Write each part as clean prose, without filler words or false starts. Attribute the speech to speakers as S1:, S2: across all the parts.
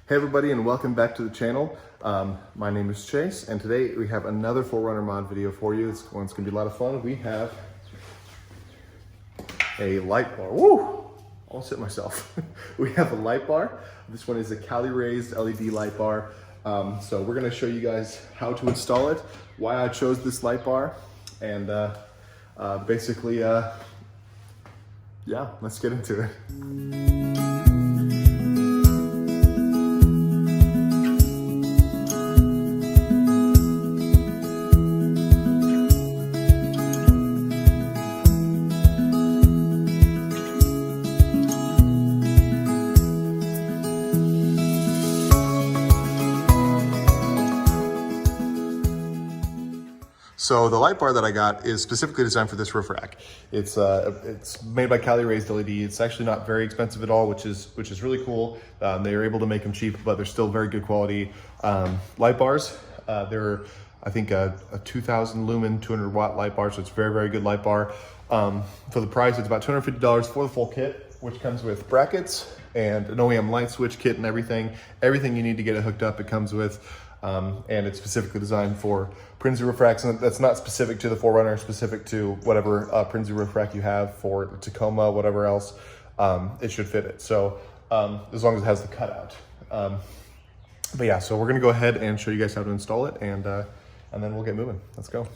S1: Hey everybody, and welcome back to the channel. My name is Chase, and today we have another 4Runner mod video for you. This one's gonna be a lot of fun. We have a light bar. Woo! Almost hit myself. We have a light bar. This one is a Cali Raised LED light bar. So we're gonna show you guys how to install it, why I chose this light bar, and basically, yeah, let's get into it. So the light bar that I got is specifically designed for this roof rack. It's made by Cali Raised LED. It's actually not very expensive at all, which is really cool. They are able to make them cheap, but they're still very good quality light bars. They're, I think, a 2000 lumen, 200 watt light bar, so it's very, very good light bar. For the price, it's about $250 for the full kit, which comes with brackets and an OEM light switch kit and everything. Everything you need to get it hooked up, it comes with. And it's specifically designed for Prinsu roof racks, and that's not specific to the 4Runner, specific to whatever Prinsu roof rack you have for Tacoma, whatever else, it should fit it. So as long as it has the cutout. But yeah, so we're gonna go ahead and show you guys how to install it, and then we'll get moving. Let's go.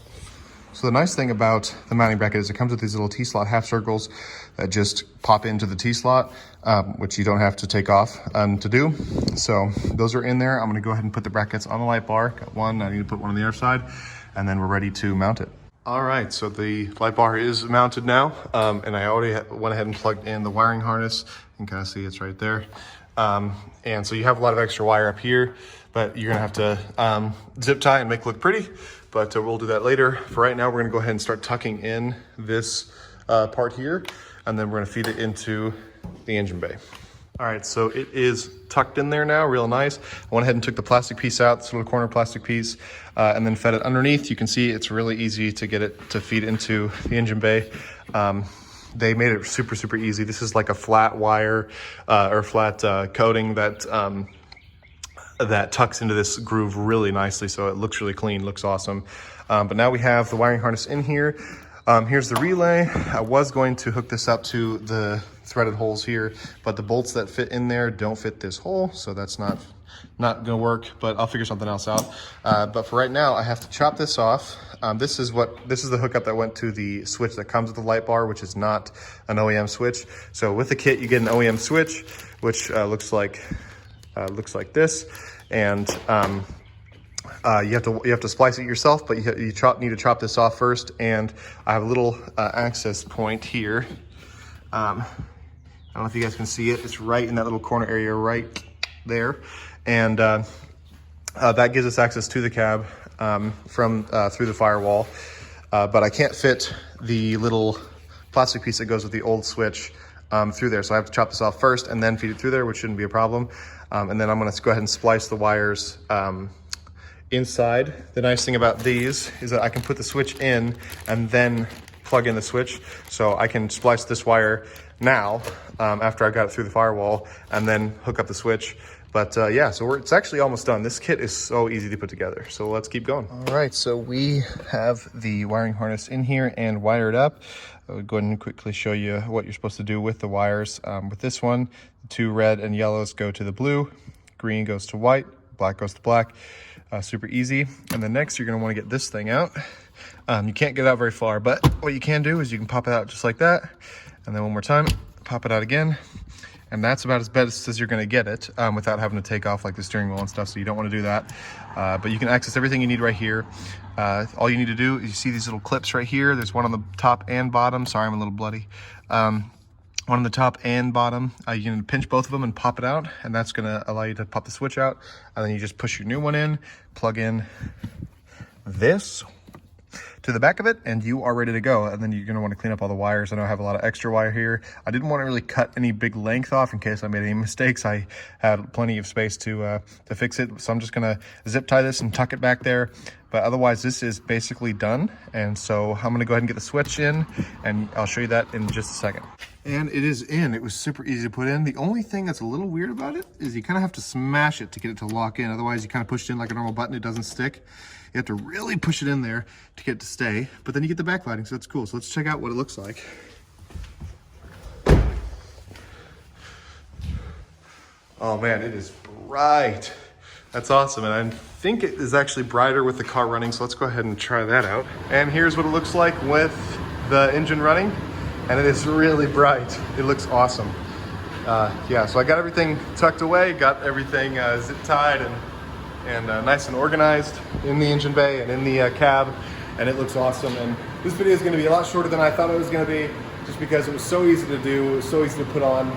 S1: So the nice thing about the mounting bracket is it comes with these little T-slot half circles that just pop into the T-slot, which you don't have to take off to do. So those are in there. I'm gonna go ahead and put the brackets on the light bar. Got one, I need to put one on the other side, and then we're ready to mount it. All right, so the light bar is mounted now, and I already went ahead and plugged in the wiring harness. You can kind of see it's right there. And so you have a lot of extra wire up here, but you're gonna have to zip tie and make it look pretty, but we'll do that later. For right now, we're gonna go ahead and start tucking in this part here, and then we're gonna feed it into the engine bay. All right, so it is tucked in there now, real nice. I went ahead and took the plastic piece out, this little corner plastic piece, and then fed it underneath. You can see it's really easy to get it to feed into the engine bay. They made it super, super easy. This is like a flat wire or flat coating that that tucks into this groove really nicely, so it looks really clean, looks awesome. But now we have the wiring harness in here. Here's the relay. I was going to hook this up to the threaded holes here, but the bolts that fit in there don't fit this hole, so that's not gonna work, but I'll figure something else out. But for right now, I have to chop this off. This is the hookup that went to the switch that comes with the light bar, which is not an OEM switch. So with the kit, you get an OEM switch, which looks like this, and you have to splice it yourself, but you need to chop this off first. And I have a little access point here. I don't know if you guys can see it. It's right in that little corner area right there, and that gives us access to the cab from through the firewall. But I can't fit the little plastic piece that goes with the old switch through there, so I have to chop this off first and then feed it through there, which shouldn't be a problem. And then I'm gonna go ahead and splice the wires inside. The nice thing about these is that I can put the switch in and then plug in the switch. So I can splice this wire now after I got it through the firewall and then hook up the switch. But yeah, so it's actually almost done. This kit is so easy to put together. So let's keep going. All right, so we have the wiring harness in here and wired up. I'll go ahead and quickly show you what you're supposed to do with the wires. With this one, the two red and yellows go to the blue, green goes to white, black goes to black. Super easy. And then next, you're gonna wanna get this thing out. You can't get it out very far, but what you can do is you can pop it out just like that. And then one more time, pop it out again. And that's about as best as you're gonna get it without having to take off like the steering wheel and stuff, so you don't wanna do that. But you can access everything you need right here. All you need to do is you see these little clips right here. There's one on the top and bottom. Sorry, I'm a little bloody. One on the top and bottom. You can pinch both of them and pop it out, and that's gonna allow you to pop the switch out. And then you just push your new one in, plug in this to the back of it, and you are ready to go. And then you're gonna wanna clean up all the wires. I know I have a lot of extra wire here. I didn't wanna really cut any big length off in case I made any mistakes. I had plenty of space to fix it. So I'm just gonna zip tie this and tuck it back there. but otherwise this is basically done. And so I'm gonna go ahead and get the switch in, and I'll show you that in just a second. And it is in. It was super easy to put in. The only thing that's a little weird about it is you kind of have to smash it to get it to lock in. Otherwise you kind of push it in like a normal button, it doesn't stick. You have to really push it in there to get it to stay, but then you get the backlighting, so that's cool. So let's check out what it looks like. Oh man, it is bright. That's awesome, and I think it is actually brighter with the car running, so let's go ahead and try that out. And here's what it looks like with the engine running, and it is really bright. It looks awesome. Yeah, so I got everything tucked away, got everything zip tied and nice and organized in the engine bay and in the cab, and it looks awesome. And this video is gonna be a lot shorter than I thought it was gonna be, just because it was so easy to do, it was so easy to put on.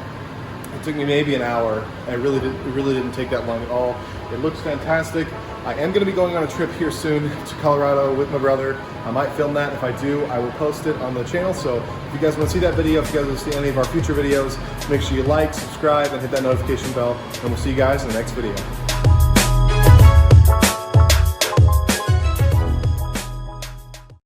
S1: It took me maybe an hour, and it really didn't take that long at all. It looks fantastic. I am gonna be going on a trip here soon to Colorado with my brother. I might film that. If I do, I will post it on the channel. So if you guys wanna see that video, if you guys wanna see any of our future videos, make sure you like, subscribe, and hit that notification bell, and we'll see you guys in the next video.